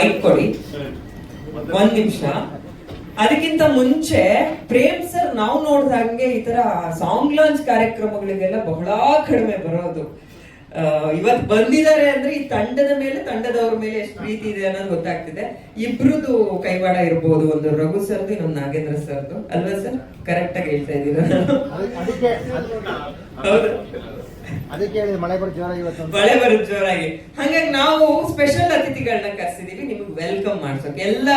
Mic ಕೊಡಿ ಒಂದ್ ನಿಮಿಷ. ಅದಕ್ಕಿಂತ ಮುಂಚೆ ಪ್ರೇಮ್ ಸರ್ ನಾವು ನೋಡಿದಂಗೆ ಈ ತರ ಸಾಂಗ್ ಲಾಂಚ್ ಕಾರ್ಯಕ್ರಮಗಳಿಗೆಲ್ಲ ಬಹಳ ಕಡಿಮೆ ಬರೋದು. ಇವತ್ತು ಬಂದಿದ್ದಾರೆ ಅಂದ್ರೆ ಈ ತಂಡದ ಮೇಲೆ, ತಂಡದವ್ರ ಮೇಲೆ ಎಷ್ಟು ಪ್ರೀತಿ ಇದೆ ಅನ್ನೋದು ಗೊತ್ತಾಗ್ತಿದೆ. ಇಬ್ರದ್ದು ಕೈವಾಡ ಇರ್ಬೋದು, ಒಂದು ರಘು ಸರ್ದು, ಇನ್ನೊಂದು ನಾಗೇಂದ್ರ ಸರ್ದು ಅಲ್ವಾ ಸರ್? ಕರೆಕ್ಟ್ ಆಗಿ ಹೇಳ್ತಾ ಇದ್ದೀರಾ? ಹೌದು, ಮಳೆ ಬರುತ್ತೆ ಜೋರಾಗಿ. ಹಾಗಾಗಿ ನಾವು ಸ್ಪೆಷಲ್ ಅತಿಥಿಗಳನ್ನ ಕರೆಸಿದೀವಿ ನಿಮ್ಗೆ ವೆಲ್ಕಮ್ ಮಾಡ್ಸೋಕೆ. ಎಲ್ಲ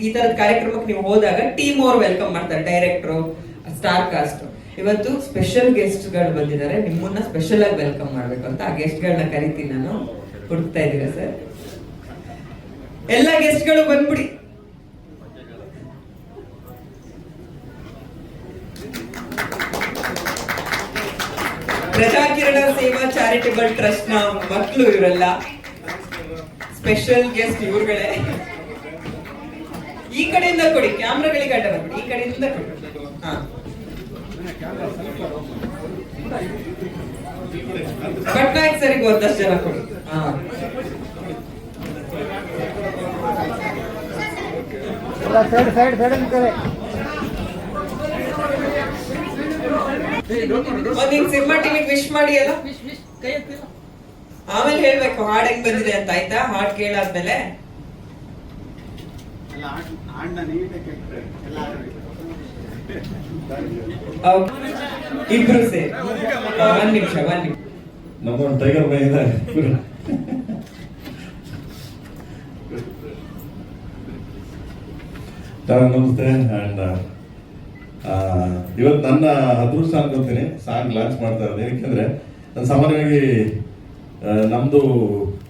ಈ ತರದ ಕಾರ್ಯಕ್ರಮಕ್ಕೆ ನೀವು ಹೋದಾಗ ಟೀಮ್ ಅವ್ರು ವೆಲ್ಕಮ್ ಮಾಡ್ತಾರೆ, ಡೈರೆಕ್ಟ್ರು, ಸ್ಟಾರ್ ಕಾಸ್ಟ್. ಇವತ್ತು ಸ್ಪೆಷಲ್ ಗೆಸ್ಟ್ ಗಳು ಬಂದಿದ್ದಾರೆ, ನಿಮ್ಮನ್ನ ಸ್ಪೆಷಲ್ ಆಗಿ ವೆಲ್ಕಮ್ ಮಾಡ್ಬೇಕು ಅಂತ ಆ ಗೆಸ್ಟ್ ಗಳನ್ನ ಕರಿತೀನಿ ನಾನು. ಹುಡುಕ್ತಾ ಇದ್ದೀರಾ ಸರ್? ಎಲ್ಲ ಗೆಸ್ಟ್ ಗಳು ಬಂದ್ಬಿಡಿ. ಪ್ರಜಾಕಿರಣ ಸೇವಾ ಚಾರಿಟೇಬಲ್ ಟ್ರಸ್ಟ್ ನ ಮಕ್ಕಳು ಇವರೆಲ್ಲ. ಸ್ಪೆಷಲ್ ಗೆಸ್ಟ್ ಇವ್ರುಗಳೇ. ಈ ಕಡೆಯಿಂದ ಕೊಡಿ, ಕ್ಯಾಮ್ರಾಗಳಿಗೆ ಅಡ್ಡ ಬಂದ್ಬಿಡಿ, ಈ ಕಡೆಯಿಂದ ಕೊಡಿ. ಹಾ, ಪಟ್ನಾಯಕ್ ಸರಿಗೆ ಒಂದಷ್ಟು ಜನ ಕೊಡಿ. ಹಾ, ಒಂದ್ ಸಿನಿಮಾ ಟಿವಿಗೆ ವಿಶ್ ಮಾಡಿ ಅಲ್ಲ, ಆಮೇಲೆ ಹೇಳ್ಬೇಕು ಹಾಡ್ ಹೆಂಗ್ ಬಂದಿದೆ ಅಂತ. ಆಯ್ತಾ? ಹಾಡ್ ಕೇಳಾದ್ಮೇಲೆ ಇಬ್ರು ಸೇರಿ ಒಂದ್ ನಿಮಿಷ. ನಮ್ಮ ಟೈಗರ್ ಬೈ ಇದೆ. ನಮಸ್ತೆ. ಅಂಡ್ ಇವತ್ತು ನನ್ನ ಅದೃಷ್ಟ ಅನ್ಕೊಂತೀನಿ ಸಾಂಗ್ ಲಾಂಚ್ ಮಾಡ್ತಾ ಇರೋದು. ಏನಕ್ಕೆ ನಾನು ಸಾಮಾನ್ಯವಾಗಿ ನಮ್ದು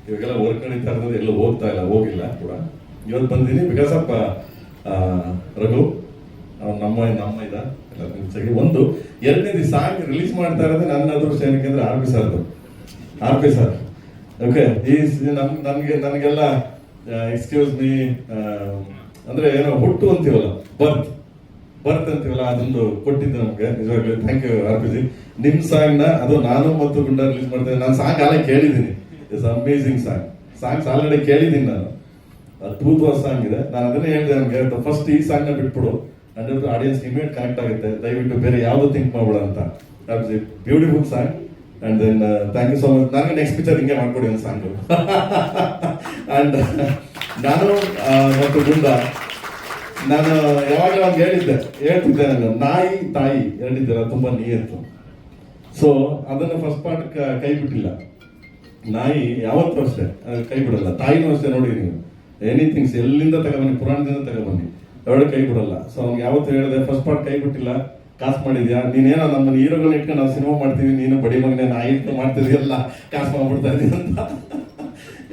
ಇವಾಗೆಲ್ಲ ವರ್ಕ್ ನಡೀತಾ ಇರೋದು, ಎಲ್ಲೂ ಹೋಗಿಲ್ಲ ಕೂಡ. ಇವತ್ತು ಬಂದಿದ್ದೀನಿ ಬಿಕಾಸ್ ಆಫ್ ರಘು, ನಮ್ಮ ಇದ ಎಲ್ಲ. ಒಂದು ಎರಡನೇದು ಸಾಂಗ್ ರಿಲೀಸ್ ಮಾಡ್ತಾ ಇರೋದು ನನ್ನ ಅದೃಷ್ಟ. ಏನಕ್ಕೆ ಅಂದ್ರೆ ಆರ್ ಪಿ ಸರ್ ಓಕೆ. ನನಗೆಲ್ಲ ಎಕ್ಸ್ಕ್ಯೂಸ್ ಮೀ ಅಂದ್ರೆ ಏನೋ ಹುಟ್ಟು ಅಂತೀವಲ್ಲ, ಬರ್ತ್ ಅಂತೀವಲ್ಲ, ಅದೊಂದು ಕೊಟ್ಟಿದ್ದು ನಮ್ಗೆ. ನಿಜವಾಗ್ಲೂ thank you R P ji. ನಿಮ್ ಸಾಂಗ್ ನ ಅದು ನಾನು ಮತ್ತು ಗುಂಡ ರಿಲೀಸ್ ಮಾಡ್ತೇನೆ. ನಾನು ಸಾಂಗ್ ಆಲೇ ಕೇಳಿದ್ದೀನಿ. ಇಟ್ಸ್ ಅಮೇಸಿಂಗ್ ಸಾಂಗ್ಸ್ ಆಲ್ರೆಡಿ ಕೇಳಿದ್ದೀನಿ ನಾನು. ಅದ್ಭುತವಾದ ಸಾಂಗ್ ಇದೆ. ನಾನು ಅದನ್ನೇ ಹೇಳಿದೆ ನಮ್ಗೆ, ಫಸ್ಟ್ ಈ ಸಾಂಗ್ ನ ಬಿಟ್ಬಿಡು, ಅಂದ್ರೆ ಆಡಿಯನ್ಸ್ ಇಮಿಡಿಯೇಟ್ ಕನೆಕ್ಟ್ ಆಗುತ್ತೆ, ದಯವಿಟ್ಟು ಬೇರೆ ಯಾವ್ದು ಥಿಂಕ್ ಮಾಡ್ಬೇಡ ಅಂತ. Beautiful song. And then thank you so much. ನನಗೆ ನೆಕ್ಸ್ಟ್ ಪಿಕ್ಚರ್ ಹಿಂಗೆ ಮಾಡ್ಕೊಡಿ ಒಂದು ಸಾಂಗ್. ಅಂಡ್ ನಾನು ಮತ್ತು ಗುಂಡ, ನಾನು ಯಾವಾಗಲೂ ಒಂದು ಹೇಳ್ತಿದ್ದೆ ನಾನು, ನಾಯಿ ತಾಯಿ ಎರಡಿದ್ದೀರ ತುಂಬಾ ನಿಯತ್ತು. ಸೊ ಅದನ್ನ ಫಸ್ಟ್ ಪಾರ್ಟ್ ಕೈ ಬಿಟ್ಟಿಲ್ಲ. ನಾಯಿ ಯಾವತ್ತೂ ಅಷ್ಟೇ ಕೈ ಬಿಡಲ್ಲ, ತಾಯಿನೂ ಅಷ್ಟೇ. ನೋಡಿ ನೀವು ಎನಿಥಿಂಗ್ಸ್ ಎಲ್ಲಿಂದ ತಗೊಬನ್ನಿ, ಪುರಾಣದಿಂದ ತಗೊಬನ್ನಿ, ಎರಡು ಕೈ ಬಿಡಲ್ಲ. ಸೊ ಅವ್ನಿಗೆ ಯಾವತ್ತು ಹೇಳಿದೆ, ಫಸ್ಟ್ ಪಾರ್ಟ್ ಕೈ ಬಿಟ್ಟಿಲ್ಲ, ಕಾಸು ಮಾಡಿದ್ಯಾ ನೀನೇನೋ ನಮ್ಮ ಹೀರೋಗಳನ್ನ ಇಟ್ಕೊಂಡು ನಾವು ಸಿನಿಮಾ ಮಾಡ್ತೀವಿ, ನೀನು ಬಡಿ ಮಗನೇ ನಾಯಿ ಇಟ್ಟು ಮಾಡ್ತಿದ್ಯಲ್ಲ, ಕಾಸು ಮಾಡ್ಬಿಡ್ತಾ ಇದೀನಿ ಅಂತ.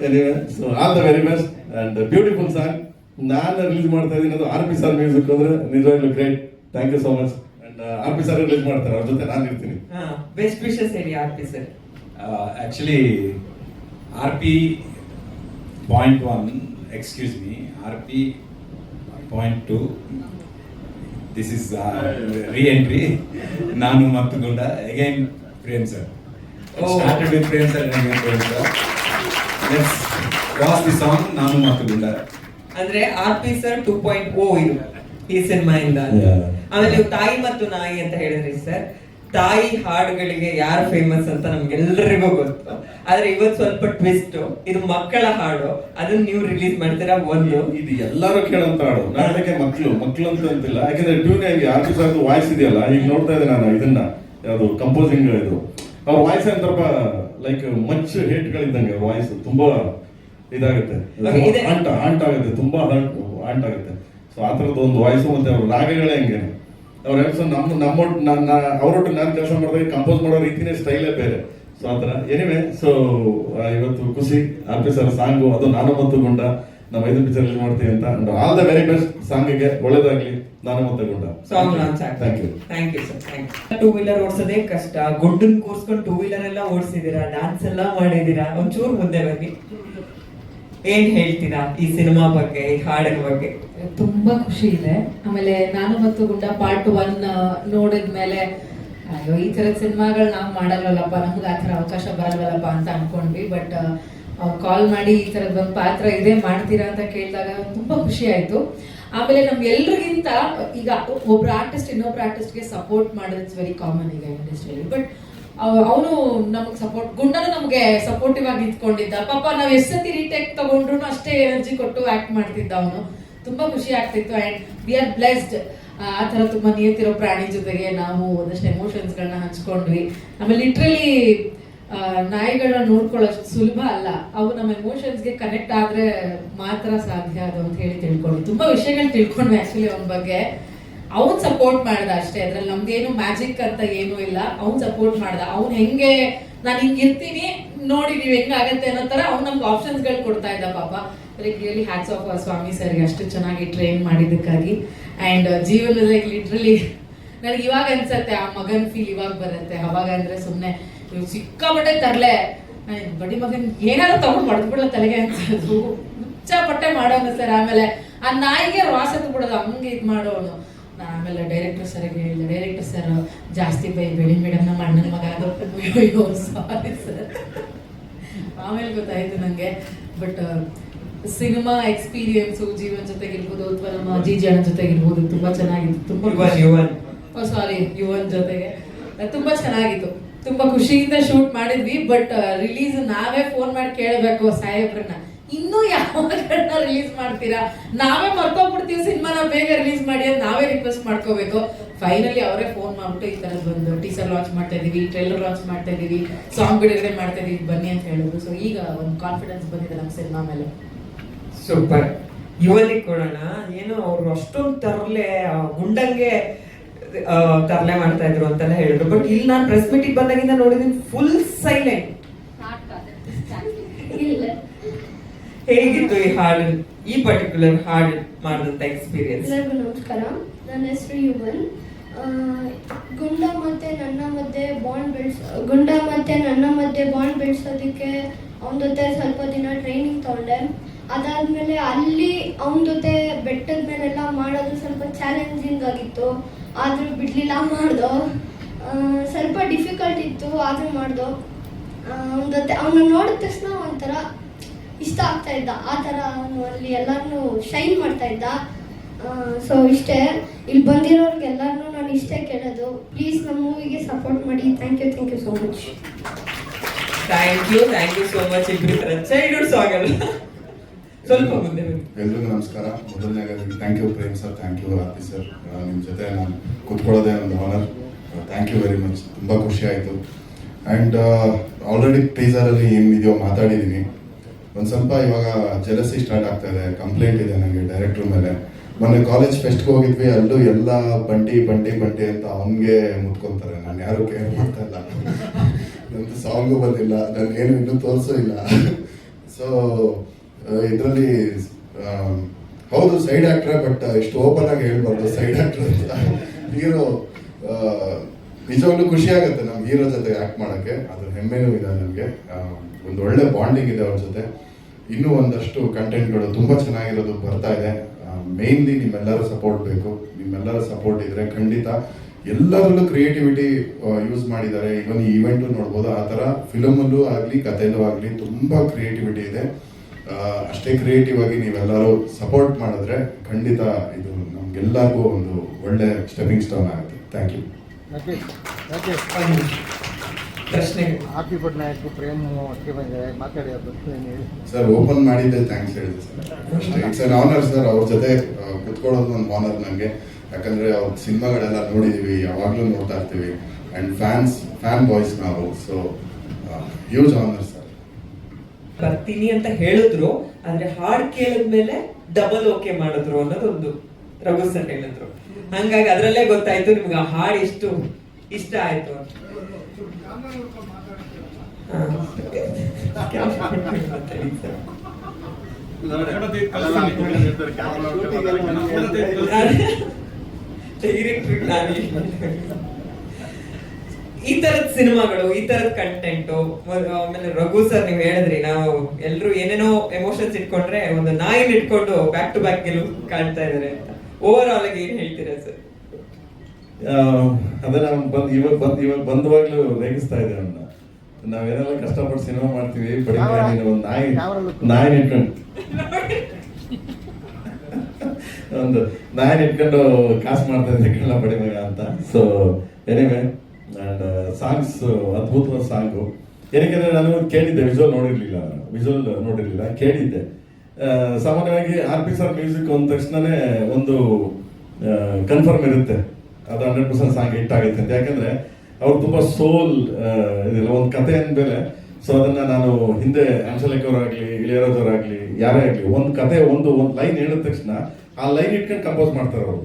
Anyway, so all the very best and beautiful song. ನಾನು ರಿಲೀಸ್ ಮಾಡ್ತಾ ಇದ್ದೀನಿ, ಅದು ಆರ್ ಪಿ ಸರ್ ಮ್ಯೂಸಿಕ್ ಅಂದ್ರೆ ನಿಜವಾಗ್ಲೂ great. Thank you so much. And R P sir release ಮಾಡ್ತಾರೆ, ಅವ್ರ ಜೊತೆ ನಾನು ಇರ್ತೀನಿ. ಬೆಸ್ಟ್ ವಿಶಸ್ ಹೇಳಿ R P sir. Actually RP.1, excuse me, RP.2, this is re-entry. ನಾನು ಮತ್ತು ಗುಂಡ, again Prem sir. Started with Prem sir and again Prem sir. Let's cross the song, ನಾನು ಮತ್ತು ಗುಂಡ. ಅಂದ್ರೆ ಆರ್ ಪಿ ಸರ್ 2.0 ಇದು ಈ ಸಿನಿಮಾಯಿಂದ. ಆಮೇಲೆ ನೀವು ತಾಯಿ ಮತ್ತು ನಾಯಿ ಅಂತ ಹೇಳಿದ್ರಿ ಸರ್. ತಾಯಿ ಹಾಡುಗಳಿಗೆ ಯಾರು ಫೇಮಸ್ ಅಂತ ನಮ್ಗೆಲ್ಲರಿಗೂ ಗೊತ್ತು. ಆದ್ರೆ ಇವತ್ತು ಸ್ವಲ್ಪ ಟ್ವಿಸ್ಟ್, ಇದು ಮಕ್ಕಳ ಹಾಡು, ಅದನ್ನ ನೀವು ರಿಲೀಸ್ ಮಾಡ್ತೀರಾ. ಒಂದು ಇದು ಎಲ್ಲರೂ ಕೇಳೋಂತ ಹಾಡು, ನಾಟಕ ಮಕ್ಕಳು ಅಂತ ಅಂತಿಲ್ಲ. ಯಾಕಂದ್ರೆ tune R P sir voice ಇದೆಯಲ್ಲ, ಈಗ ನೋಡ್ತಾ ಇದ್ದೆ ನಾನು ಇದನ್ನ, ಯಾವುದು ಕಂಪೋಸಿಂಗ್ ಇದು, ಅವ್ರ ವಾಯ್ಸ್ ಅಂತ ಲೈಕ್ ಮಚ್ ಹೇಟ್ಗಳಿದ್ದಂಗೆ ಅವ್ರ ವಾಯ್ಸ್ ತುಂಬಾ ಇದಾಗುತ್ತೆ, ಆಗುತ್ತೆ, ತುಂಬಾ ಆಗುತ್ತೆ. ಸೊ ಆ ಥರದ್ದು ಒಂದು ವಾಯ್ಸು, ಮತ್ತೆ ಅವ್ರ ರಾಗಗಳೇ ಹಂಗೆ. ಅವ್ರ ಅವರೊಟ್ಟು ನಾನು ಕೆಲಸ ಮಾಡಿದಾಗ ಕಂಪೋಸ್ ಮಾಡೋ ರೀತಿನೇ ಸ್ಟೈಲೇ ಬೇರೆ. ಸೊ ಆ ಥರ. ಎನಿವೆ, ಸೊ ಇವತ್ತು ಖುಷಿ, ಆರ್ ಪಿ ಸರ್ ಸಾಂಗು, ಅದು ನಾನು ಮತ್ತು ಗುಂಡ ನಾವು 5 ಪಿಕ್ಚರ್ ರಿಲೀಸ್ ಮಾಡ್ತೀವಿ ಅಂತ. And all the very best. ಸಾಂಗಿಗೆ ಒಳ್ಳೇದಾಗ್ಲಿ. ನಾನು ಮತ್ತು ಗುಂಡ ಸಾಂಗ್ ಲಾಂಚ್ ಆಗ್ತದೆ. Thank you sir. Thank you. 2 wheeler ಓಡಿಸೋದೇ ಕಷ್ಟ. ಗುಂಡನ್ ಕೂರ್ಸ್ಕೊಂಡು 2 ವೀಲರ್ ಎಲ್ಲ ಓಡಿಸಿದೀರಾ, ಡಾನ್ಸ್ ಎಲ್ಲ ಮಾಡಿದೀರಾ. ಒಂಚೂರು ಮುಂದೆ ಬನ್ನಿ, ಏನ್ ಹೇಳ್ತೀರಾ ಈ ಸಿನಿಮಾ ಬಗ್ಗೆ, ಈ ಹಾಡಿನ ಬಗ್ಗೆ? ತುಂಬಾ ಖುಷಿ ಇದೆ. ಆಮೇಲೆ ನಾನು ಮತ್ತು ಗುಂಡ ಪಾರ್ಟ್ 1 ನೋಡಿದ್ಮೇಲೆ ಅಯ್ಯೋ ಈ ತರದ ಸಿನಿಮಾಗಳು ನಾವು ಮಾಡಲ್ವಲ್ಲಪ್ಪ, ನಮ್ಗೆ ಆ ಥರ ಅವಕಾಶ ಬರಲ್ವಲ್ಲಪ್ಪ ಅಂತ ಅನ್ಕೊಂಡ್ವಿ. ಬಟ್ ಕಾಲ್ ಮಾಡಿ ಈ ತರದ್ ಒಂದು ಪಾತ್ರ ಇದೆ ಮಾಡ್ತೀರಾ ಅಂತ ಕೇಳಿದಾಗ ತುಂಬಾ ಖುಷಿ ಆಯ್ತು. ಆಮೇಲೆ ನಮ್ಗೆಲ್ರಿಗಿಂತ ಈಗ ಒಬ್ರು ಆರ್ಟಿಸ್ಟ್ ಇನ್ನೊಬ್ರು ಆರ್ಟಿಸ್ಟ್ಗೆ ಸಪೋರ್ಟ್ ಮಾಡೋದು ಇಟ್ಸ್ ವೆರಿ ಕಾಮನ್ ಈಗ ಇಂಡಸ್ಟ್ರಿಯಲ್ಲಿ. ಬಟ್ ಅವನು ನಮಗೆ ಸಪೋರ್ಟ್, ಗುಂಡನು ನಮಗೆ ಸಪೋರ್ಟಿವ್ ಆಗಿ ನಿಂತ್ಕೊಂಡಿದ್ದ. ಪಾಪ ನಾವ್ ಎಷ್ಟು ಸತಿ ರೀಟೇಕ್ ತಗೊಂಡ್ರು ಅಷ್ಟೇ ಎನರ್ಜಿ ಕೊಟ್ಟು ಆಕ್ಟ್ ಮಾಡ್ತಿದ್ದ ಅವನು. ತುಂಬಾ ಖುಷಿ ಆಗ್ತಿತ್ತು. ಅಂಡ್ ವಿ ಆರ್ ಬ್ಲೆಸ್ಡ್ ಆ ತರ ತುಂಬಾ ನಿಯತಿರೋ ಪ್ರಾಣಿ ಜೊತೆಗೆ ನಾವು ಒಂದಷ್ಟು ಎಮೋಷನ್ಸ್ ಗಳನ್ನ ಹಂಚ್ಕೊಂಡ್ವಿ. ಆಮೇಲೆ ಲಿಟ್ರಲಿ ನಾಯಿಗಳನ್ನ ನೋಡ್ಕೊಳ್ಳೋಷ್ಟು ಸುಲಭ ಅಲ್ಲ. ಅವು ನಮ್ಮ ಎಮೋಷನ್ಸ್ಗೆ ಕನೆಕ್ಟ್ ಆದ್ರೆ ಮಾತ್ರ ಸಾಧ್ಯ ಅದು ಅಂತ ಹೇಳಿ ತಿಳ್ಕೊಂಡು ತುಂಬಾ ವಿಷಯಗಳು ತಿಳ್ಕೊಂಡ್ವಿ ಆಕ್ಚುಲಿ ಅವನ ಬಗ್ಗೆ. ಅವ್ನ್ ಸಪೋರ್ಟ್ ಮಾಡ್ದ ಅಷ್ಟೇ, ಅದ್ರಲ್ಲಿ ನಮ್ದೇನು ಮ್ಯಾಜಿಕ್ ಅಂತ ಏನೂ ಇಲ್ಲ. ಅವ್ನ್ ಸಪೋರ್ಟ್ ಮಾಡ್ದ. ಅವ್ನ್ ಹೆಂಗೆ ನಾನು ಹಿಂಗ್ ಇರ್ತೀನಿ ನೋಡಿ ನೀವ್ ಹೆಂಗಾಗತ್ತೆ ಅನ್ನೋ ತರ ಅವ್ನು ನಮ್ಗೆ ಆಪ್ಷನ್ಸ್ ಗಳು ಕೊಡ್ತಾ ಇದ್ದ. ಪಾಪ ರಿಯಲಿ ಹ್ಯಾಟ್ಸ್ ಆಫ್ ಸ್ವಾಮಿ ಸರ್ಗೆ ಅಷ್ಟು ಚೆನ್ನಾಗಿ ಟ್ರೈನ್ ಮಾಡಿದ್ದಕ್ಕಾಗಿ. ಅಂಡ್ ಜೀವನದಲ್ಲಿ ಲಿಟ್ರಲಿ ನನಗೆ ಇವಾಗ ಅನ್ಸತ್ತೆ ಆ ಮಗನ್ ಫೀಲ್ ಇವಾಗ ಬರುತ್ತೆ. ಅವಾಗ ಅಂದ್ರೆ ಸುಮ್ನೆ ಸಿಕ್ಕಾಪಟ್ಟೆ ತರ್ಲೆ ಬಡಿ ಮಗನ್ ಏನಾದ್ರು ತಗೊಂಡ್ ಹೊಡೆದ್ಬಿಡ್ಲ ತಲೆಗೆ ಅನ್ಸೋದು. ಹುಚ್ಚಾಪಟ್ಟೆ ಮಾಡೋನು ಸರ್. ಆಮೇಲೆ ಆ ನಾಯಿಗೆ ರಾಸ್ ಎತ್ತು ಬಿಡೋದು ಹಂಗೆ ಇದ್ ಮಾಡೋನು. ಆಮೇಲೆ ಡೈರೆಕ್ಟರ್ ಸರ್ಗೆ ಹೇಳಿದೆ, ಡೈರೆಕ್ಟರ್ ಸರ್ ಜಾಸ್ತಿ ಬೈಬೇಡಿ ಮೇಡಮ್, ನಮ್ಮ ಅಣ್ಣನ ಮಗ ಅದು ಸಾರಿ ಸರ್. ಆಮೇಲೆ ಗೊತ್ತಾಯ್ತು ನಂಗೆ. ಬಟ್ ಸಿನಿಮಾ ಎಕ್ಸ್ಪೀರಿಯನ್ಸು ಜೀವನ್ ಜೊತೆಗಿರ್ಬೋದು ಅಥವಾ ನಮ್ಮ ಅಜ್ಜಿ ಅಣ್ಣ ಜೊತೆಗಿರ್ಬೋದು ತುಂಬಾ ಚೆನ್ನಾಗಿತ್ತು. ತುಂಬಾ ಯುವನ್ ಜೊತೆಗೆ ತುಂಬಾ ಚೆನ್ನಾಗಿತ್ತು. ತುಂಬಾ ಖುಷಿಯಿಂದ ಶೂಟ್ ಮಾಡಿದ್ವಿ. ಬಟ್ ರಿಲೀಸ್ ನಾವೇ ಫೋನ್ ಮಾಡಿ ಕೇಳಬೇಕು ಸಾಹೇಬ್ರನ್ನ, ಇನ್ನೂ ಯಾವಾಗ ರಿಲೀಸ್ ಮಾಡ್ತೀರಾ, ನಾವೇ ಮರ್ತೋಗ್ಬಿಡ್ತೀವಿ ಸಿನಿಮಾನ, ಬೇಗ ರಿಲೀಸ್ ಮಾಡಿ ಅಂತ ನಾವೇ ರಿಕ್ವೆಸ್ಟ್ ಮಾಡ್ಕೋಬೇಕು. ಫೈನಲಿ ಅವರೇ ಫೋನ್ ಮಾಡ್ಬಿಟ್ಟು ಈ ತರದ್ ಬಂದು ಟೀಸರ್ ಲಾಂಚ್ ಮಾಡ್ತಾ ಇದೀವಿ, ಟ್ರೈಲರ್ ಲಾಂಚ್ ಮಾಡ್ತಾ ಇದೀವಿ, ಸಾಂಗ್ ಬಿಡುಗಡೆ ಮಾಡ್ತಾ ಇದೀವಿ, ಬನ್ನಿ ಅಂತ ಹೇಳಿದ್ರು. ಸೊ ಈಗ ಒಂದು ಕಾನ್ಫಿಡೆನ್ಸ್ ಬಂದಿದೆ ನಮ್ಮ ಸಿನಿಮಾ ಮೇಲೆ. ಸೂಪರ್. ಯುವನಿಗೆ ಕೊಡೋಣ. ಏನು ಅವ್ರು ಅಷ್ಟೊಂದು ತರಲೆ ಗುಂಡಂಗೆ ತರಲೆ ಮಾಡ್ತಾ ಇದ್ರು ಅಂತೆಲ್ಲ ಹೇಳಿದ್ರು. ಬಟ್ ಇಲ್ಲಿ ನಾನು ಪ್ರೆಸ್ ಮೀಟಿಗೆ ಬಂದಾಗಿಂದ ನೋಡಿದೀನಿ ಫುಲ್ ಸೈಲೆಂಟ್. ಹೇಗಿತ್ತು ಈ ಹಾಡು, ಈ ಪರ್ಟಿಕ್ಯುಲರ್ ಹಾಡು ಮಾಡಿದಂತ ಎಕ್ಸ್ಪೀರಿಯನ್ಸ್? ಎಲ್ಲರಿಗೂ ನಮಸ್ಕಾರ. ನನ್ನ ಹೆಸರು ಯುವನ್. ಗುಂಡ ಮತ್ತೆ ನನ್ನ ಮಧ್ಯೆ ಬಾಂಡ್ ಬೆಳೆಸೋದಕ್ಕೆ ಅವನ ಜೊತೆ ಸ್ವಲ್ಪ ದಿನ ಟ್ರೈನಿಂಗ್ ತಗೊಂಡೆ. ಅದಾದ್ಮೇಲೆ ಅಲ್ಲಿ ಅವನ ಜೊತೆ ಬೆಟ್ಟದ ಮೇಲೆಲ್ಲ ಮಾಡೋದು ಸ್ವಲ್ಪ ಚಾಲೆಂಜಿಂಗ್ ಆಗಿತ್ತು. ಆದ್ರೂ ಬಿಡ್ಲಿಲ್ಲ, ಮಾಡ್ದೋ. ಸ್ವಲ್ಪ ಡಿಫಿಕಲ್ಟ್ ಇತ್ತು ಆದ್ರೂ ಮಾಡ್ದೋ. ಅವನ ಜೊತೆ ಅವನ್ನ ನೋಡಿದ ತಕ್ಷಣ ಒಂಥರ ಇಷ್ಟ ಆಗ್ತಾ ಇದ್ದ. ಆ ಥರ ಅವನು ಅಲ್ಲಿ ಎಲ್ಲರನ್ನೂ ಶೈನ್ ಮಾಡ್ತಾ ಇದ್ದ. ಸೊ ಇಷ್ಟೇ. ಇಲ್ಲಿ ಬಂದಿರೋರ್ಗೆಲ್ಲರನ್ನೂ ನಾನು ಇಷ್ಟೇ ಕೇಳೋದು, ಪ್ಲೀಸ್ ನಮ್ಮ ಮೂವಿಗೆ ಸಪೋರ್ಟ್ ಮಾಡಿ. Thank you so much. Thank you so much. ಇಬ್ರು ಚೈಲ್ಡ್ಹುಡ್ ಸಾಂಗ್ ಅಲ್ಲ, ಸ್ವಲ್ಪ ಮುಂದೆ ಬನ್ನಿ. ಎಲ್ರಿಗೂ ನಮಸ್ಕಾರ. ಮೊದಲನೇದಾಗಿ thank you Prem sir, thank you ರಾತ್ರಿ ಸರ್. ನಿಮ್ಮ ಜೊತೆ ನಾನು ಕೂತ್ಕೊಳ್ಳೋದೇ ಒಂದು honour. Thank you very much. ತುಂಬ ಖುಷಿ ಆಯಿತು. ಆ್ಯಂಡ್ ಆಲ್ರೆಡಿ ಟೀಸರಲ್ಲಿ ಏನಿದೆಯೋ ಮಾತಾಡಿದ್ದೀನಿ. ಒಂದು ಸ್ವಲ್ಪ ಇವಾಗ ಜೆಲಸಿ ಸ್ಟಾರ್ಟ್ ಆಗ್ತಾ ಇದೆ, ಕಂಪ್ಲೇಂಟ್ ಇದೆ ನನಗೆ ಡೈರೆಕ್ಟ್ರ್ ಮೇಲೆ. ಮೊನ್ನೆ ಕಾಲೇಜ್ ಫೆಸ್ಟ್ಗೆ ಹೋಗಿದ್ವಿ, ಅಲ್ಲೂ ಎಲ್ಲ ಬಂಟಿ ಅಂತ ಅವನಿಗೆ ಮುತ್ಕೊತಾರೆ. ನಾನು ಯಾರು ಕೇರ್ ಮಾಡ್ತಾ ಇಲ್ಲ. ನಂದು ಸಾಂಗು ಬಂದಿಲ್ಲ, ನಾನು ಏನು ಇನ್ನೂ ತೋರಿಸೂ ಇಲ್ಲ. ಸೊ ಇದರಲ್ಲಿ ಹೌದು ಸೈಡ್ ಆಕ್ಟ್ರೆ, ಬಟ್ ಇಷ್ಟು ಓಪನ್ ಆಗಿ ಹೇಳ್ಬಾರ್ದು ಸೈಡ್ ಆಕ್ಟ್ರ್ ಅಂತ. ಹೀರೋ ನಿಜವಾಗ್ಲೂ ಖುಷಿ ಆಗುತ್ತೆ ನಮ್ಗೆ ಹೀರೋ ಜೊತೆ ಆ್ಯಕ್ಟ್ ಮಾಡೋಕ್ಕೆ. ಅದ್ರ ಹೆಮ್ಮೆನೂ ಇದೆ ನನಗೆ. ಒಂದು ಒಳ್ಳೆ ಬಾಂಡಿಂಗ್ ಇದೆ ಅವ್ರ ಜೊತೆ. ಇನ್ನೂ ಒಂದಷ್ಟು ಕಂಟೆಂಟ್ಗಳು ತುಂಬ ಚೆನ್ನಾಗಿರೋದು ಬರ್ತಾ ಇದೆ. ಮೇನ್ಲಿ ನಿಮ್ಮೆಲ್ಲರ ಸಪೋರ್ಟ್ ಬೇಕು. ನಿಮ್ಮೆಲ್ಲರ ಸಪೋರ್ಟ್ ಇದ್ರೆ ಖಂಡಿತ ಎಲ್ಲರಲ್ಲೂ ಕ್ರಿಯೇಟಿವಿಟಿ ಯೂಸ್ ಮಾಡಿದ್ದಾರೆ. ಇವನ್ ಈ ಈವೆಂಟು ನೋಡ್ಬೋದು. ಆ ಥರ ಫಿಲಮಲ್ಲೂ ಆಗಲಿ ಕಥೆಯಲ್ಲೂ ಆಗಲಿ ತುಂಬ ಕ್ರಿಯೇಟಿವಿಟಿ ಇದೆ. ಅಷ್ಟೇ ಕ್ರಿಯೇಟಿವ್ ಆಗಿ ನೀವೆಲ್ಲರೂ ಸಪೋರ್ಟ್ ಮಾಡಿದ್ರೆ ಖಂಡಿತ ಇದು ನಮ್ಗೆಲ್ಲರಿಗೂ ಒಂದು ಒಳ್ಳೆ ಸ್ಟೆಪಿಂಗ್ ಸ್ಟೋನ್ ಆಗುತ್ತೆ. Thank you. ಪ್ರಶ್ನೆ ಆರ್ಪಿ ಪಟ್ನಾಯಕ್ ಪ್ರೇಮ್ ಅಷ್ಟೇ ಬಂದಿದ್ದಾರೆ, ಮಾತಾಡಿ ಹೇಳಿ ಸರ್. ಓಪನ್ ಮಾಡಿದ್ದೆ ಥ್ಯಾಂಕ್ಸ್ ಹೇಳಿದೆ ಸರ್. ಅಷ್ಟೇ. It's an honour sir. ಅವ್ರ ಜೊತೆ ಕುತ್ಕೊಳ್ಳೋದು ಒಂದು ಆನರ್ ನನಗೆ. ಯಾಕಂದರೆ ಅವ್ರ ಸಿನಿಮಾಗಳೆಲ್ಲ ನೋಡಿದ್ದೀವಿ, ಯಾವಾಗಲೂ ನೋಡ್ತಾ ಇರ್ತೀವಿ. ಆ್ಯಂಡ್ ಫ್ಯಾನ್ ಬಾಯ್ಸ್ ನಾವು. So huge honour sir. ಬರ್ತೀನಿ ಅಂತ ಹೇಳಿದ್ರು, ಆದ್ರೆ ಹಾಡ್ ಕೇಳಿದ್ಮೇಲೆ ಡಬಲ್ ಓಕೆ ಮಾಡಿದ್ರು ಅನ್ನೋದೊಂದು ರಘು ಸರ್ ಹೇಳಿದ್ರು. ಹಂಗಾಗಿ ಅದ್ರಲ್ಲೇ ಗೊತ್ತಾಯ್ತು ನಿಮ್ಗೆ ಆ ಹಾಡ್ ಎಷ್ಟು ಇಷ್ಟ ಆಯ್ತು ಅಂತ. ಈ ತರದ ಸಿನಿಮಾಗಳು, ಈ ತರದ ಕಂಟೆಂಟ್, ಆಮೇಲೆ ರಘು ಸರ್ ನೀವು ಹೇಳಿದ್ರಿ, ನಾವು ಎಲ್ರು ಏನೇನೋ ಎಮೋಷನ್ಸ್ ಇಟ್ಕೊಂಡ್ರೆ ಒಂದು ನಾಯಿನ ಇಟ್ಕೊಂಡು ಬ್ಯಾಕ್ ಟು ಬ್ಯಾಕ್ ಗೆಲುವು ಕಾಣ್ತಾ ಇದಾರೆ ಅಂತ ಓವರ್ ಆಲ್ ಆಗಿ ಏನ್ ಹೇಳ್ತೀರಾ ಸರ್? ಅದನ್ನ ಇವಾಗ ಬಂದವಾಗ್ಲೂ ರೇಗಿಸ್ತಾ ಇದೆ ಅವನ್ನ. ನಾವೇನೆಲ್ಲ ಕಷ್ಟಪಟ್ಟು ಸಿನಿಮಾ ಮಾಡ್ತೀವಿ ಬರೀ Camera- ನೀನು ಒಂದು camera look. ನಾಯಿ ಇಟ್ಕೊಂಡು ಒಂದು ನಾಯಿ ಇಟ್ಕೊಂಡು ಕಾಸು ಮಾಡ್ತಾ ಇದ್ದೆ ಕಳ್ಳ ಬಡಿ ಮಗ ಅಂತ. ಸೊ ಎನಿವೆ ಅಂಡ್ ಸಾಂಗ್ಸ್ ಅದ್ಭುತವಾದ ಸಾಂಗು. ಏನಕ್ಕೆ ನಾನು ಕೇಳಿದ್ದೆ, ವಿಜುವಲ್ ನೋಡಿರ್ಲಿಲ್ಲ, ಕೇಳಿದ್ದೆ. ಸಾಮಾನ್ಯವಾಗಿ RP ಸರ್ ಮ್ಯೂಸಿಕ್ ಅಂದ ತಕ್ಷಣನೇ ಒಂದು ಕನ್ಫರ್ಮ್ ಇರುತ್ತೆ, ಅದು 100% ಸಾಂಗ್ ಹಿಟ್ ಆಗುತ್ತೆ ಅಂತ. ಯಾಕಂದ್ರೆ ಅವ್ರು ತುಂಬಾ ಸೋಲ್ ಇದೆಲ್ಲ ಒಂದು ಕತೆ ಅಂದ್ಮೇಲೆ. ಸೊ ಅದನ್ನ ನಾನು ಹಿಂದೆ ಹಂಸಲೇಖ ಅವರಾಗ್ಲಿ, ಇಳಿಯರಾಜ್ ಅವರಾಗ್ಲಿ, ಯಾರೇ ಆಗ್ಲಿ, ಒಂದು ಕತೆ ಒಂದು ಲೈನ್ ಹೇಳಿದ ತಕ್ಷಣ ಆ ಲೈನ್ ಇಟ್ಕೊಂಡು ಕಂಪೋಸ್ ಮಾಡ್ತಾರೆ ಅವರು.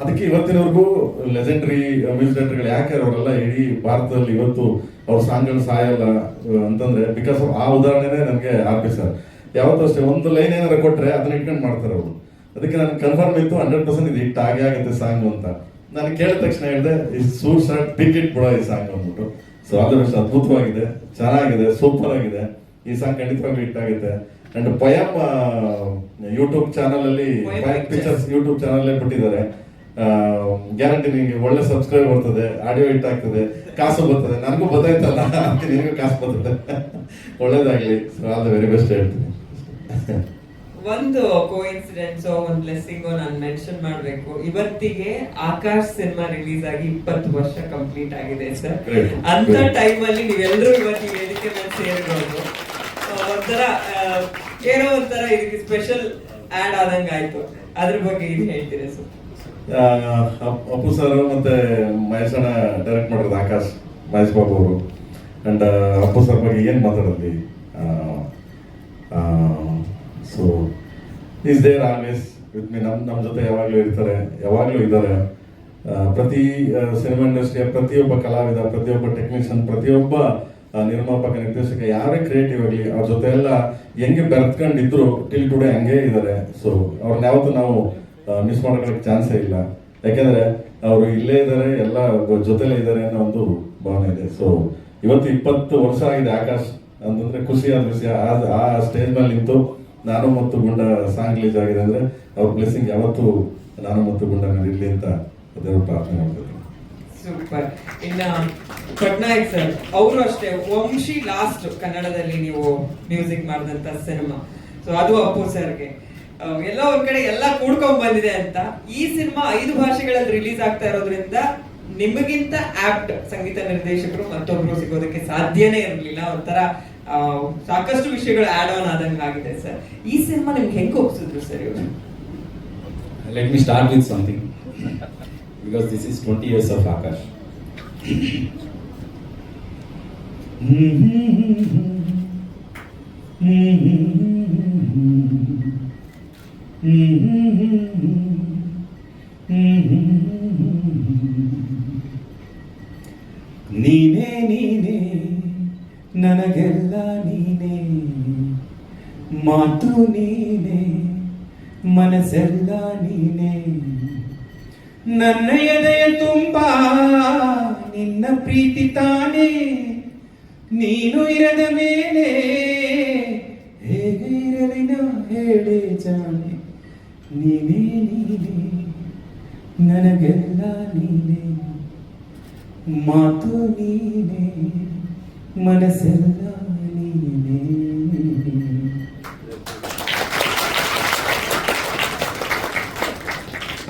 ಅದಕ್ಕೆ ಇವತ್ತಿನವರೆಗೂ ಲೆಜೆಂಡ್ರಿ ಮ್ಯೂಸಿಕ್ ಡೈರೆಕ್ಟರ್ಗಳು ಯಾಕೆ ಅವರೆಲ್ಲ ಇಡೀ ಭಾರತದಲ್ಲಿ ಇವತ್ತು ಅವ್ರ ಸಾಂಗ್ಗಳು ಸಾಯಲ್ಲ ಅಂತಂದ್ರೆ ಬಿಕಾಸ್ ಆ ಉದಾಹರಣೆನೇ ನನಗೆ RP ಸರ್. ಯಾವತ್ತೂ ಅಷ್ಟೇ ಒಂದು ಲೈನ್ ಏನಾರ ಕೊಟ್ರೆ ಅದನ್ನ ಇಟ್ಕೊಂಡು ಮಾಡ್ತಾರೆ ಅವರು. ಅದಕ್ಕೆ ನನಗೆ ಕನ್ಫರ್ಮ್ ಇತ್ತು 100% ಇದು ಹಿಟ್ ಆಗೇ ಆಗುತ್ತೆ ಸಾಂಗ್ ಅಂತ. ನಾನು ಕೇಳಿದ ತಕ್ಷಣ ಹೇಳಿದೆ, ಈ ಸೂಟ್ ಶಾರ್ಟ್ ಬಿಗ್ ಹಿಟ್ ಬಿಡೋ ಈ ಸಾಂಗ್ ಅಂದ್ಬಿಟ್ಟು. ಸೊ ಆದಷ್ಟು ಅದ್ಭುತವಾಗಿದೆ, ಚೆನ್ನಾಗಿದೆ, ಸೂಪರ್ ಆಗಿದೆ. ಈ ಸಾಂಗ್ ಖಂಡಿತವಾಗ್ಲೂ ಹಿಟ್ ಆಗುತ್ತೆ. ಅಂಡ್ ಪಯಮ್ ಯೂಟ್ಯೂಬ್ ಚಾನಲ್ ಅಲ್ಲಿ, ಪಿಕ್ಚರ್ಸ್ ಯೂಟ್ಯೂಬ್ ಚಾನಲ್ ಬಿಟ್ಟಿದ್ದಾರೆ. ಗ್ಯಾರಂಟಿ ನಿಮಗೆ ಒಳ್ಳೆ ಸಬ್ಸ್ಕ್ರೈಬ್ ಬರ್ತದೆ, ಆಡಿಯೋ ಹಿಟ್ ಆಗ್ತದೆ, ಕಾಸು ಬರ್ತದೆ. ನನಗೂ ಬದಲಾಯ್ತಲ್ಲ ಅಂತ ನಿನಗೂ ಕಾಸು ಬರ್ತದೆ. ಒಳ್ಳೇದಾಗ್ಲಿ. So all the very best ಹೇಳ್ತೀನಿ. ಒಂದು ಕೋಇನ್ಸಿಡೆನ್ಸ್, ಒಂದು ಬ್ಲೆಸ್ಸಿಂಗ್ ನಾನು ಮೆನ್ಷನ್ ಮಾಡ್ಬೇಕು. ಇವತ್ತಿಗೆ ಆಕಾಶ್ ಸಿನಿಮಾ ರಿಲೀಸ್ ಆಗಿ 20 ವರ್ಷ ಕಂಪ್ಲೀಟ್ ಆಗಿದೆ ಸರ್. Great. ಅಂತ ಟೈಮ್ ಅಲ್ಲಿ ನೀವೆಲ್ಲರೂ ಇವತ್ತು ವೇದಿಕೆ ಮೇಲೆ ಸೇರಿರೋದು ಒಂಥರ ಏನೋ ಒಂಥರ ಇದಕ್ಕೆ ಸ್ಪೆಷಲ್ ಆಡ್ ಆದಂಗ ಆಯ್ತು. ಅದ್ರ ಬಗ್ಗೆ ಇದು ಹೇಳ್ತೀರಾ ಸರ್? ಅಪ್ಪು ಸರ್ ಮತ್ತೆ ಮಹೇಶ್ ಅಣ್ಣ ಡೈರೆಕ್ಟ್ ಮಾಡಿರೋದು ಆಕಾಶ್, ಮಹೇಶ್ ಬಾಬು ಅವರು. ಅಂಡ್ ಅಪ್ಪು ಸರ್ ಬಗ್ಗೆ ಏನ್ ಮಾತಾಡೋದು. So is there always with me. ನಮ್ಮ ಜೊತೆ ಯಾವಾಗಲೂ ಇರ್ತಾರೆ, ಯಾವಾಗಲೂ ಇದ್ದಾರೆ. ಪ್ರತಿ ಸಿನಿಮಾ ಇಂಡಸ್ಟ್ರಿಯ ಪ್ರತಿಯೊಬ್ಬ ಕಲಾವಿದ, ಪ್ರತಿಯೊಬ್ಬ ಟೆಕ್ನಿಷಿಯನ್, ಪ್ರತಿಯೊಬ್ಬ ನಿರ್ಮಾಪಕ, ನಿರ್ದೇಶಕ, ಯಾರೇ ಕ್ರಿಯೇಟಿವ್ ಆಗಲಿ ಅವ್ರ ಜೊತೆ ಎಲ್ಲ ಹೆಂಗೆ ಬೆರೆತ್ಕೊಂಡಿದ್ರು ಟಿಲ್ ಟುಡೇ ಹಂಗೆ ಇದ್ದಾರೆ. ಸೊ ಅವ್ರನ್ನ ಯಾವತ್ತೂ ನಾವು ಮಿಸ್ ಮಾಡೋಕ್ಕೆ ಚಾನ್ಸೇ ಇಲ್ಲ. ಯಾಕೆಂದ್ರೆ ಅವರು ಇಲ್ಲೇ ಇದ್ದಾರೆ, ಎಲ್ಲ ಜೊತೆಲೇ ಇದ್ದಾರೆ ಅನ್ನೋ ಒಂದು ಭಾವನೆ ಇದೆ. ಸೊ ಇವತ್ತು 20 ವರ್ಷ ಆಗಿದೆ ಆಕಾಶ್ ಅಂತಂದ್ರೆ ಖುಷಿಯಾದ ವಿಷಯ. ಆ ಸ್ಟೇಜ್ ಮೇಲೆ ನಿಂತು ನಾನು ಮತ್ತು ಗುಂಡ ಸಾಂಗ್ ರಿಲೀಸ್ ಆಗಿದೆ ಅಂದ್ರೆ ಅವ್ರ ಬ್ಲೆಸ್ಸಿಂಗ್ ಯಾವತ್ತು ನಾನು ಮತ್ತು ಗುಂಡ ಮೇಲೆ ಇರ್ಲಿ ಅಂತ ದೇವ್ರ ಪ್ರಾರ್ಥನೆ ಮಾಡ್ತೀನಿ. ಸೂಪರ್. ಇನ್ನ ಪಟ್ನಾಯಕ್ ಸರ್ ಅವರು ಅಷ್ಟೇ, ವಂಶಿ ಲಾಸ್ಟ್ ಕನ್ನಡದಲ್ಲಿ ನೀವು ಮ್ಯೂಸಿಕ್ ಮಾಡಿದಂತ ಸಿನಿಮಾ. ಸೊ ಅದು ಅಪ್ಪು ಸರ್ಗೆ ಎಲ್ಲ ಒಂದ್ ಕಡೆ ಎಲ್ಲ ಕೂಡ್ಕೊಂಡ್ ಬಂದಿದೆ ಅಂತ. ಈ ಸಿನಿಮಾ 5 ಭಾಷೆಗಳಲ್ಲಿ ರಿಲೀಸ್ ಆಗ್ತಾ ಇರೋದ್ರಿಂದ ನಿಮಗಿಂತ ಆಪ್ಟ್ ಸಂಗೀತ ನಿರ್ದೇಶಕರು ಮತ್ತೊಬ್ರು ಸಿಗೋದಕ್ಕೆ ಸಾಧ್ಯನೇ ಇರಲಿಲ್ಲ. ಒಂಥರ ಸಾಕಷ್ಟು ವಿಷಯಗಳು ಆಡ್ ಆನ್ ಆದಂಗೆ ಆಗಿದೆ ಸರ್. ಈ ಸಿನಿಮಾ ನಿಮ್ಗೆ ಹೆಂಗ್ ಒಪ್ಸಿದ್ರು ಸರ್ ಇವರು? Let me start with something because this is 20 years of Akash. ನೀನೇ ನೀನೇ ನನಗೆಲ್ಲ ನೀನೇ, ಮಾತು ನೀನೇ, ಮನಸ್ಸೆಲ್ಲ ನೀನೇ, ನನ್ನ ಎದೆಯ ತುಂಬ ನಿನ್ನ ಪ್ರೀತಿ ತಾನೇ, ನೀನು ಇರದ ಮೇಲೆ ಹೇಗೆ ಇರಲಿ ನಾ ಹೇಳೆ ಜಾನೆ, ನೀನೇ ನೀನೇ ನನಗೆಲ್ಲ ನೀನೇ, ಮಾತು ನೀನೇ, ಮನಸ್ಸೆಲ್ಲ ನೀನೇ.